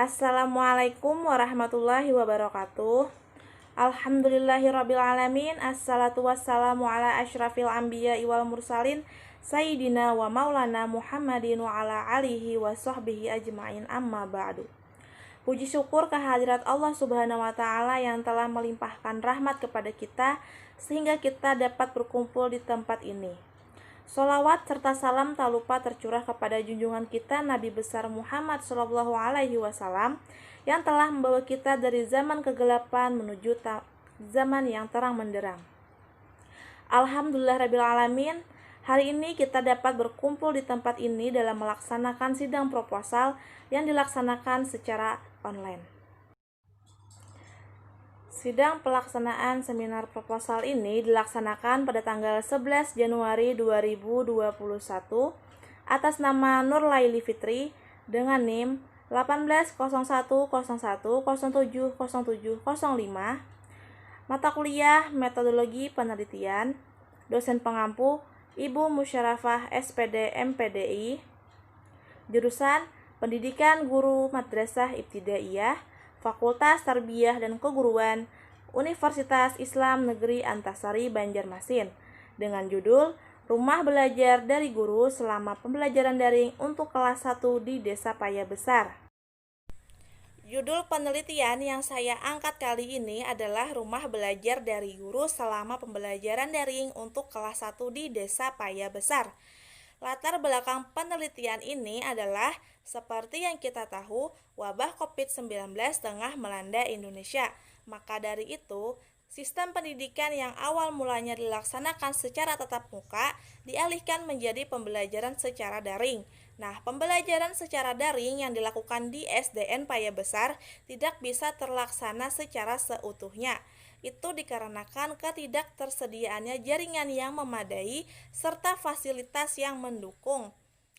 Assalamualaikum warahmatullahi wabarakatuh. Alhamdulillahirrabbilalamin. Assalatu wassalamu ala asyrafil anbiya wal mursalin Sayyidina wa maulana Muhammadin wa ala alihi wa sahbihi ajma'in, amma ba'du. Puji syukur kehadirat Allah subhanahu wa ta'ala yang telah melimpahkan rahmat kepada kita sehingga kita dapat berkumpul di tempat ini. Sholawat serta salam tak lupa tercurah kepada junjungan kita Nabi besar Muhammad SAW yang telah membawa kita dari zaman kegelapan menuju zaman yang terang menderang. Alhamdulillahirrabbilalamin, hari ini kita dapat berkumpul di tempat ini dalam melaksanakan sidang proposal yang dilaksanakan secara online. Sidang pelaksanaan seminar proposal ini dilaksanakan pada tanggal 11 Januari 2021 atas nama Nur Laili Fitri dengan NIM 180101070705, mata kuliah Metodologi Penelitian, dosen pengampu Ibu Musyarafah SPD MPDI, jurusan Pendidikan Guru Madrasah Ibtidaiyah, Fakultas Tarbiyah dan Keguruan, Universitas Islam Negeri Antasari Banjarmasin, dengan judul Rumah Belajar dari Guru selama Pembelajaran Daring untuk kelas 1 di Desa Paya Besar. Judul penelitian yang saya angkat kali ini adalah Rumah Belajar dari Guru selama Pembelajaran Daring untuk kelas 1 di Desa Paya Besar. Latar belakang penelitian ini adalah seperti yang kita tahu, wabah COVID-19 tengah melanda Indonesia. Maka dari itu, sistem pendidikan yang awal mulanya dilaksanakan secara tatap muka dialihkan menjadi pembelajaran secara daring. Nah, pembelajaran secara daring yang dilakukan di SDN Paya Besar tidak bisa terlaksana secara seutuhnya. Itu dikarenakan ketidaktersediaannya jaringan yang memadai serta fasilitas yang mendukung.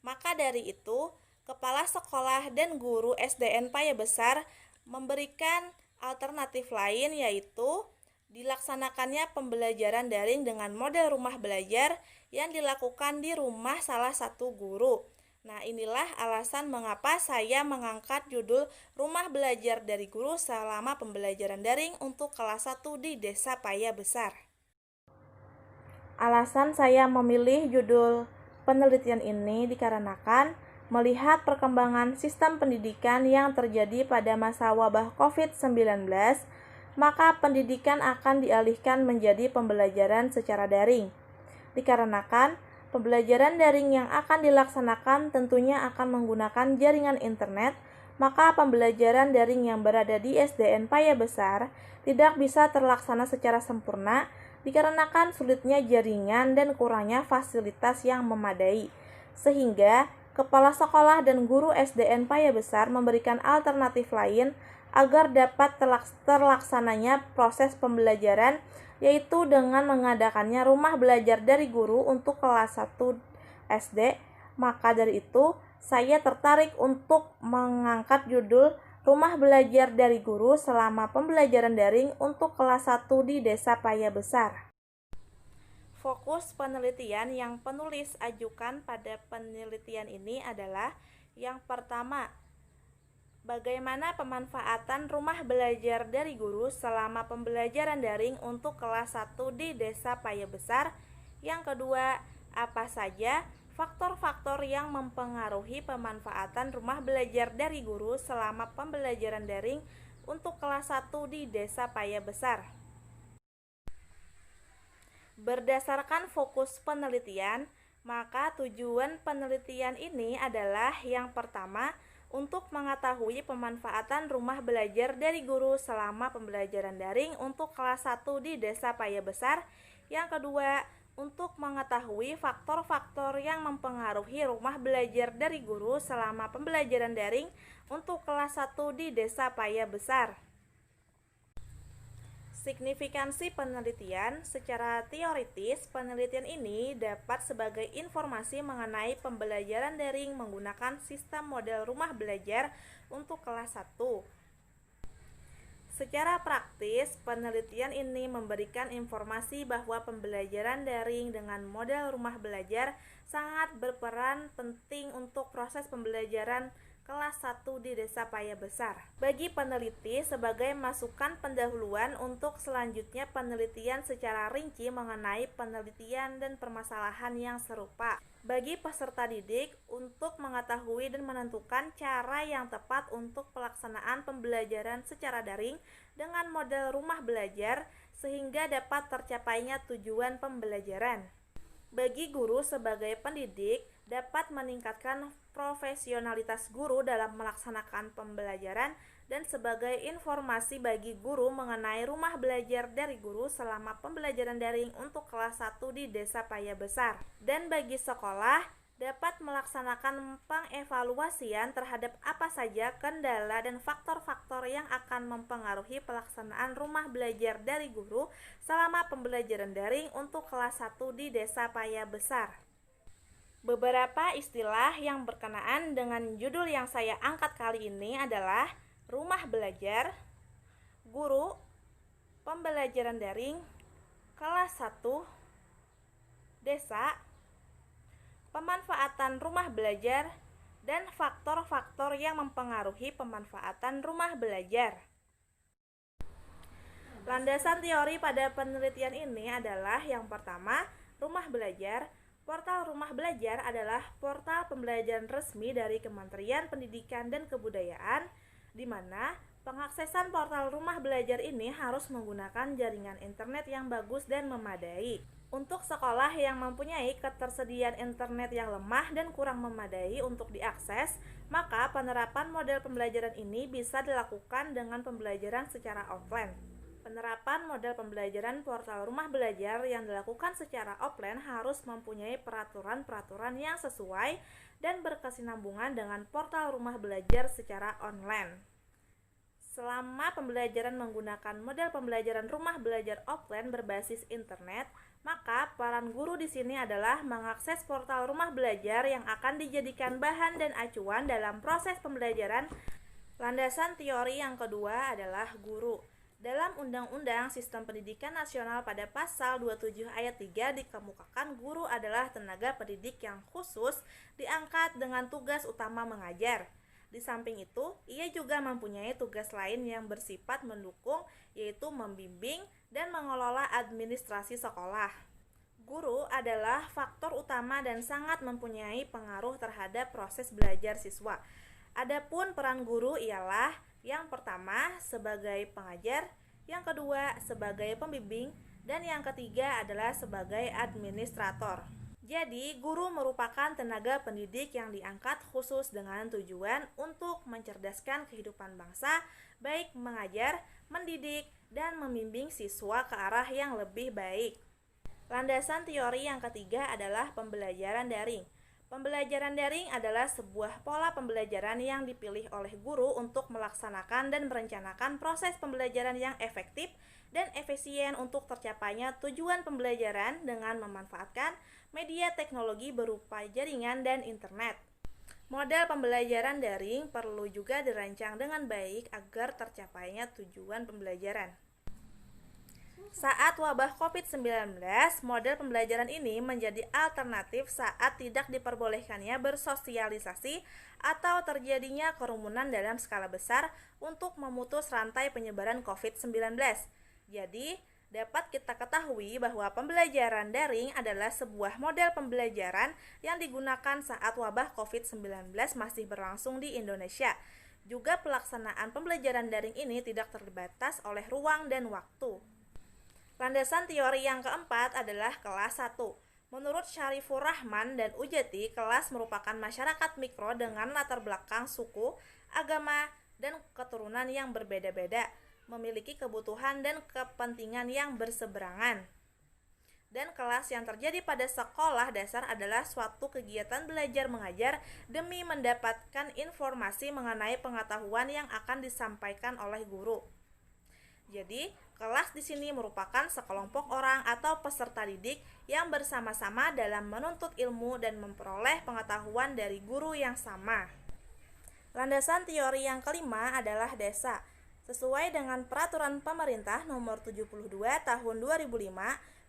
Maka dari itu, kepala sekolah dan guru SDN Paya Besar memberikan alternatif lain, yaitu dilaksanakannya pembelajaran daring dengan model rumah belajar yang dilakukan di rumah salah satu guru. Nah, inilah alasan mengapa saya mengangkat judul Rumah Belajar dari Guru selama Pembelajaran Daring untuk kelas 1 di Desa Paya Besar. Alasan saya memilih judul penelitian ini dikarenakan melihat perkembangan sistem pendidikan yang terjadi pada masa wabah COVID-19, maka pendidikan akan dialihkan menjadi pembelajaran secara daring. Dikarenakan pembelajaran daring yang akan dilaksanakan tentunya akan menggunakan jaringan internet, maka pembelajaran daring yang berada di SDN Paya Besar tidak bisa terlaksana secara sempurna dikarenakan sulitnya jaringan dan kurangnya fasilitas yang memadai. Sehingga kepala sekolah dan guru SDN Paya Besar memberikan alternatif lain agar dapat terlaksananya proses pembelajaran, yaitu dengan mengadakannya rumah belajar dari guru untuk kelas 1 SD. Maka dari itu, saya tertarik untuk mengangkat judul Rumah Belajar dari Guru selama Pembelajaran Daring untuk kelas 1 di Desa Paya Besar. Fokus penelitian yang penulis ajukan pada penelitian ini adalah yang pertama, bagaimana pemanfaatan rumah belajar dari guru selama pembelajaran daring untuk kelas 1 di Desa Paya Besar. Yang kedua, apa saja faktor-faktor yang mempengaruhi pemanfaatan rumah belajar dari guru selama pembelajaran daring untuk kelas 1 di Desa Paya Besar. Berdasarkan fokus penelitian, maka tujuan penelitian ini adalah yang pertama, untuk mengetahui pemanfaatan rumah belajar dari guru selama pembelajaran daring untuk kelas 1 di Desa Paya Besar. Yang kedua, untuk mengetahui faktor-faktor yang mempengaruhi rumah belajar dari guru selama pembelajaran daring untuk kelas 1 di Desa Paya Besar. Signifikansi penelitian. Secara teoritis, penelitian ini dapat sebagai informasi mengenai pembelajaran daring menggunakan sistem model rumah belajar untuk kelas 1. Secara praktis, penelitian ini memberikan informasi bahwa pembelajaran daring dengan model rumah belajar sangat berperan penting untuk proses pembelajaran kelas 1 di Desa Paya Besar. Bagi peneliti sebagai masukan pendahuluan untuk selanjutnya penelitian secara rinci mengenai penelitian dan permasalahan yang serupa. Bagi peserta didik untuk mengetahui dan menentukan cara yang tepat untuk pelaksanaan pembelajaran secara daring dengan model rumah belajar sehingga dapat tercapainya tujuan pembelajaran. Bagi guru sebagai pendidik dapat meningkatkan profesionalitas guru dalam melaksanakan pembelajaran dan sebagai informasi bagi guru mengenai rumah belajar dari guru selama pembelajaran daring untuk kelas 1 di Desa Paya Besar. Dan bagi sekolah dapat melaksanakan pengevaluasian terhadap apa saja kendala dan faktor-faktor yang akan mempengaruhi pelaksanaan rumah belajar dari guru selama pembelajaran daring untuk kelas 1 di Desa Paya Besar. Beberapa istilah yang berkenaan dengan judul yang saya angkat kali ini adalah rumah belajar, guru, pembelajaran daring, kelas 1, desa, pemanfaatan rumah belajar, dan faktor-faktor yang mempengaruhi pemanfaatan rumah belajar. Landasan teori pada penelitian ini adalah yang pertama, rumah belajar. Portal Rumah Belajar adalah portal pembelajaran resmi dari Kementerian Pendidikan dan Kebudayaan, di mana pengaksesan portal Rumah Belajar ini harus menggunakan jaringan internet yang bagus dan memadai. Untuk sekolah yang mempunyai ketersediaan internet yang lemah dan kurang memadai untuk diakses, maka penerapan model pembelajaran ini bisa dilakukan dengan pembelajaran secara offline. Penerapan model pembelajaran portal rumah belajar yang dilakukan secara offline harus mempunyai peraturan-peraturan yang sesuai dan berkesinambungan dengan portal rumah belajar secara online. Selama pembelajaran menggunakan model pembelajaran rumah belajar offline berbasis internet, maka peran guru di sini adalah mengakses portal rumah belajar yang akan dijadikan bahan dan acuan dalam proses pembelajaran. Landasan teori yang kedua adalah guru. Dalam Undang-Undang Sistem Pendidikan Nasional pada pasal 27 ayat 3 dikemukakan guru adalah tenaga pendidik yang khusus diangkat dengan tugas utama mengajar. Di samping itu, ia juga mempunyai tugas lain yang bersifat mendukung, yaitu membimbing dan mengelola administrasi sekolah. Guru adalah faktor utama dan sangat mempunyai pengaruh terhadap proses belajar siswa. Adapun peran guru ialah yang pertama sebagai pengajar, yang kedua sebagai pembimbing, dan yang ketiga adalah sebagai administrator. Jadi, guru merupakan tenaga pendidik yang diangkat khusus dengan tujuan untuk mencerdaskan kehidupan bangsa, baik mengajar, mendidik, dan membimbing siswa ke arah yang lebih baik. Landasan teori yang ketiga adalah pembelajaran daring. Pembelajaran daring adalah sebuah pola pembelajaran yang dipilih oleh guru untuk melaksanakan dan merencanakan proses pembelajaran yang efektif dan efisien untuk tercapainya tujuan pembelajaran dengan memanfaatkan media teknologi berupa jaringan dan internet. Model pembelajaran daring perlu juga dirancang dengan baik agar tercapainya tujuan pembelajaran. Saat wabah COVID-19, model pembelajaran ini menjadi alternatif saat tidak diperbolehkannya bersosialisasi atau terjadinya kerumunan dalam skala besar untuk memutus rantai penyebaran COVID-19. Jadi, dapat kita ketahui bahwa pembelajaran daring adalah sebuah model pembelajaran yang digunakan saat wabah COVID-19 masih berlangsung di Indonesia. Juga pelaksanaan pembelajaran daring ini tidak terbatas oleh ruang dan waktu. Landasan teori yang keempat adalah kelas 1. Menurut Syarifur Rahman dan Ujati, kelas merupakan masyarakat mikro dengan latar belakang suku, agama, dan keturunan yang berbeda-beda, memiliki kebutuhan dan kepentingan yang berseberangan. Dan kelas yang terjadi pada sekolah dasar adalah suatu kegiatan belajar mengajar demi mendapatkan informasi mengenai pengetahuan yang akan disampaikan oleh guru. Jadi, kelas di sini merupakan sekelompok orang atau peserta didik yang bersama-sama dalam menuntut ilmu dan memperoleh pengetahuan dari guru yang sama. Landasan teori yang kelima adalah desa. Sesuai dengan peraturan pemerintah nomor 72 tahun 2005,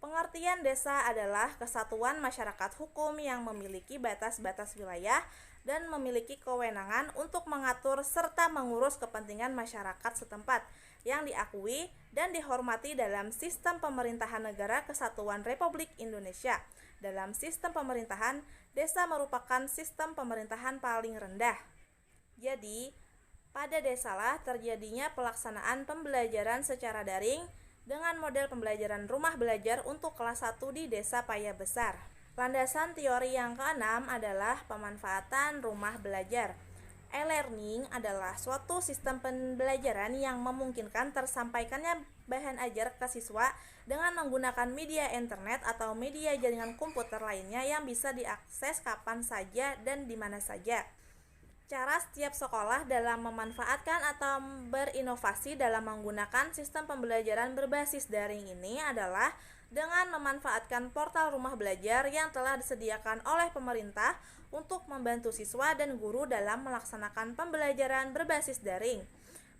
Pengertian desa adalah kesatuan masyarakat hukum yang memiliki batas-batas wilayah dan memiliki kewenangan untuk mengatur serta mengurus kepentingan masyarakat setempat yang diakui dan dihormati dalam sistem pemerintahan negara kesatuan Republik Indonesia. Dalam sistem pemerintahan, desa merupakan sistem pemerintahan paling rendah. Jadi, pada desalah terjadinya pelaksanaan pembelajaran secara daring dengan model pembelajaran rumah belajar untuk kelas 1 di Desa Paya Besar. Landasan teori yang keenam adalah pemanfaatan rumah belajar. E-learning adalah suatu sistem pembelajaran yang memungkinkan tersampaikannya bahan ajar ke siswa dengan menggunakan media internet atau media jaringan komputer lainnya yang bisa diakses kapan saja dan di mana saja. Cara setiap sekolah dalam memanfaatkan atau berinovasi dalam menggunakan sistem pembelajaran berbasis daring ini adalah dengan memanfaatkan portal rumah belajar yang telah disediakan oleh pemerintah untuk membantu siswa dan guru dalam melaksanakan pembelajaran berbasis daring.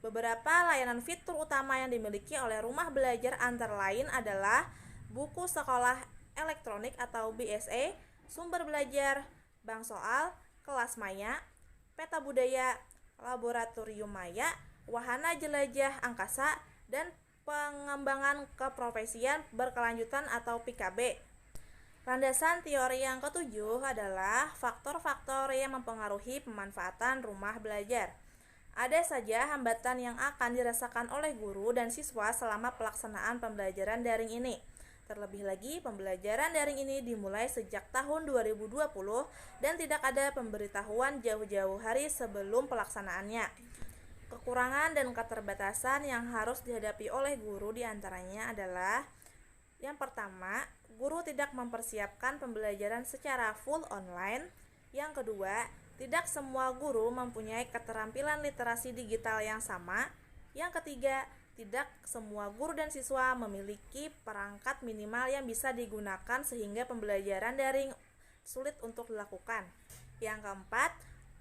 Beberapa layanan fitur utama yang dimiliki oleh rumah belajar antara lain adalah buku sekolah elektronik atau BSE, sumber belajar, bank soal, kelas maya, peta budaya, laboratorium maya, wahana jelajah angkasa, dan pengembangan keprofesian berkelanjutan atau PKB. Landasan teori yang ketujuh adalah faktor-faktor yang mempengaruhi pemanfaatan rumah belajar. Ada saja hambatan yang akan dirasakan oleh guru dan siswa selama pelaksanaan pembelajaran daring ini. Terlebih lagi, pembelajaran daring ini dimulai sejak tahun 2020 dan tidak ada pemberitahuan jauh-jauh hari sebelum pelaksanaannya. Kekurangan dan keterbatasan yang harus dihadapi oleh guru diantaranya adalah: yang pertama, guru tidak mempersiapkan pembelajaran secara full online. Yang kedua, tidak semua guru mempunyai keterampilan literasi digital yang sama. Yang ketiga, tidak semua guru dan siswa memiliki perangkat minimal yang bisa digunakan sehingga pembelajaran daring sulit untuk dilakukan. Yang keempat,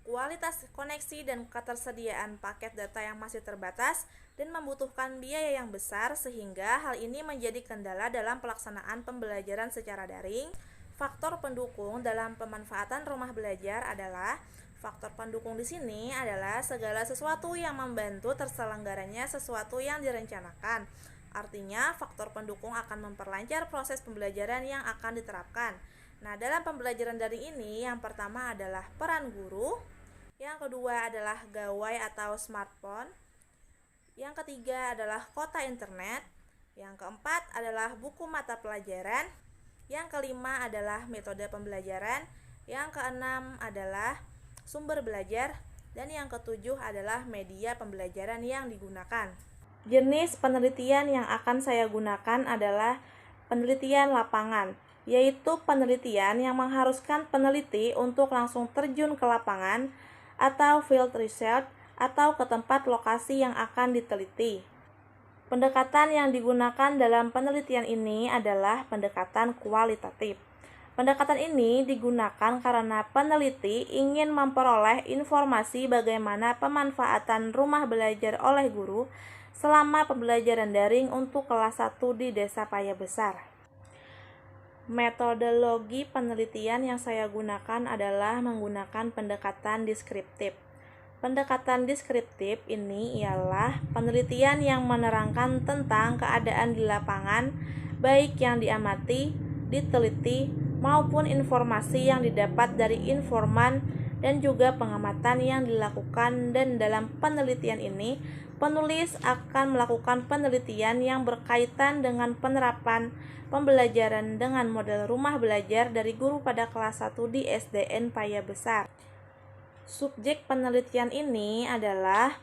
kualitas koneksi dan ketersediaan paket data yang masih terbatas dan membutuhkan biaya yang besar sehingga hal ini menjadi kendala dalam pelaksanaan pembelajaran secara daring. Faktor pendukung dalam pemanfaatan rumah belajar adalah: faktor pendukung di sini adalah segala sesuatu yang membantu terselenggaranya sesuatu yang direncanakan. Artinya, faktor pendukung akan memperlancar proses pembelajaran yang akan diterapkan. Nah, dalam pembelajaran daring ini, yang pertama adalah peran guru, yang kedua adalah gawai atau smartphone, yang ketiga adalah kuota internet, yang keempat adalah buku mata pelajaran, yang kelima adalah metode pembelajaran, yang keenam adalah sumber belajar, dan yang ketujuh adalah media pembelajaran yang digunakan. Jenis penelitian yang akan saya gunakan adalah penelitian lapangan, yaitu penelitian yang mengharuskan peneliti untuk langsung terjun ke lapangan atau field research atau ke tempat lokasi yang akan diteliti. Pendekatan yang digunakan dalam penelitian ini adalah pendekatan kualitatif. Pendekatan ini digunakan karena peneliti ingin memperoleh informasi bagaimana pemanfaatan rumah belajar oleh guru selama pembelajaran daring untuk kelas 1 di Desa Paya Besar. Metodologi penelitian yang saya gunakan adalah menggunakan pendekatan deskriptif. Pendekatan deskriptif ini ialah penelitian yang menerangkan tentang keadaan di lapangan, baik yang diamati, diteliti, maupun informasi yang didapat dari informan dan juga pengamatan yang dilakukan. Dan dalam penelitian ini, penulis akan melakukan penelitian yang berkaitan dengan penerapan pembelajaran dengan model rumah belajar dari guru pada kelas 1 di SDN Paya Besar. Subjek penelitian ini adalah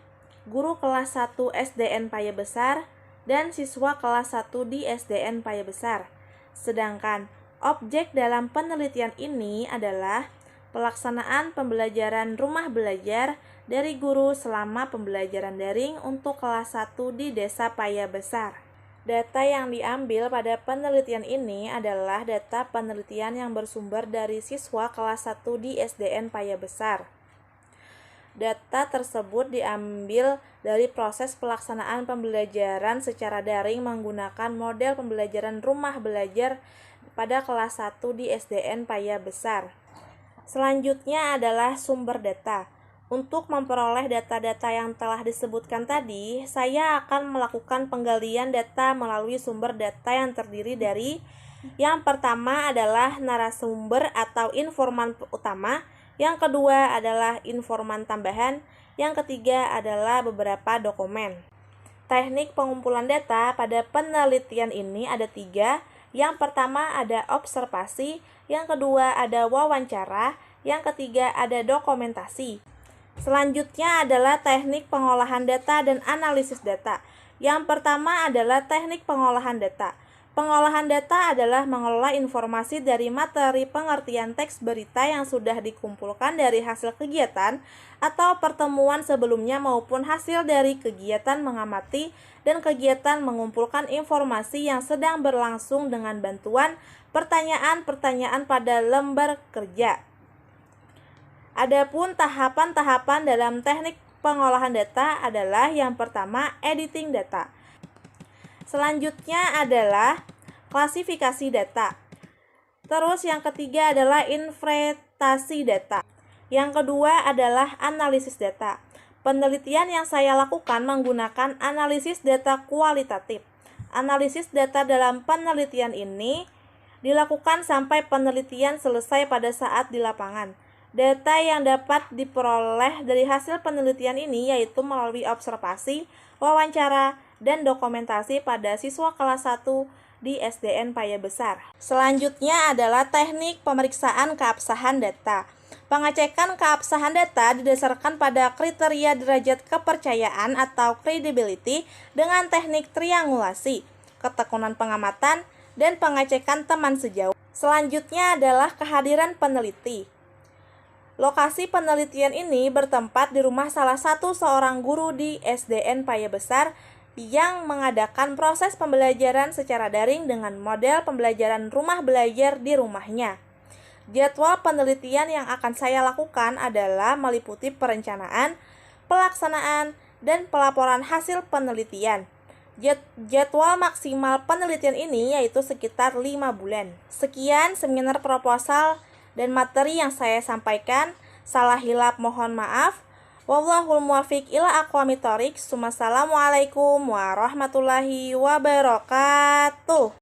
guru kelas 1 SDN Paya Besar dan siswa kelas 1 di SDN Paya Besar. Sedangkan objek dalam penelitian ini adalah pelaksanaan pembelajaran rumah belajar dari guru selama pembelajaran daring untuk kelas 1 di Desa Paya Besar. Data yang diambil pada penelitian ini adalah data penelitian yang bersumber dari siswa kelas 1 di SDN Paya Besar. Data tersebut diambil dari proses pelaksanaan pembelajaran secara daring menggunakan model pembelajaran rumah belajar pada kelas 1 di SDN Paya Besar. Selanjutnya adalah sumber data. Untuk memperoleh data-data yang telah disebutkan tadi, saya akan melakukan penggalian data melalui sumber data yang terdiri dari yang pertama adalah narasumber atau informan utama, yang kedua adalah informan tambahan, yang ketiga adalah beberapa dokumen. Teknik pengumpulan data pada penelitian ini ada 3. Yang pertama ada observasi, yang kedua ada wawancara, yang ketiga ada dokumentasi. Selanjutnya adalah teknik pengolahan data dan analisis data. Yang pertama adalah teknik pengolahan data. Pengolahan data adalah mengelola informasi dari materi pengertian teks berita yang sudah dikumpulkan dari hasil kegiatan atau pertemuan sebelumnya maupun hasil dari kegiatan mengamati dan kegiatan mengumpulkan informasi yang sedang berlangsung dengan bantuan pertanyaan-pertanyaan pada lembar kerja. Adapun tahapan-tahapan dalam teknik pengolahan data adalah yang pertama editing data. Selanjutnya adalah klasifikasi data. Terus yang ketiga adalah interpretasi data. Yang kedua adalah analisis data. Penelitian yang saya lakukan menggunakan analisis data kualitatif. Analisis data dalam penelitian ini dilakukan sampai penelitian selesai pada saat di lapangan. Data yang dapat diperoleh dari hasil penelitian ini yaitu melalui observasi, wawancara, dan dokumentasi pada siswa kelas 1 di SDN Paya Besar. Selanjutnya adalah teknik pemeriksaan keabsahan data. Pengecekan keabsahan data didasarkan pada kriteria derajat kepercayaan atau credibility dengan teknik triangulasi, ketekunan pengamatan, dan pengecekan teman sejauh. Selanjutnya adalah kehadiran peneliti. Lokasi penelitian ini bertempat di rumah salah satu seorang guru di SDN Paya Besar yang mengadakan proses pembelajaran secara daring dengan model pembelajaran rumah belajar di rumahnya. Jadwal penelitian yang akan saya lakukan adalah meliputi perencanaan, pelaksanaan, dan pelaporan hasil penelitian. Jadwal maksimal penelitian ini yaitu sekitar 5 bulan. Sekian seminar proposal dan materi yang saya sampaikan. Salah hilap mohon maaf. Wallahul muwaffiq ila aqwamit thoriq. Wassalamualaikum warahmatullahi wabarakatuh.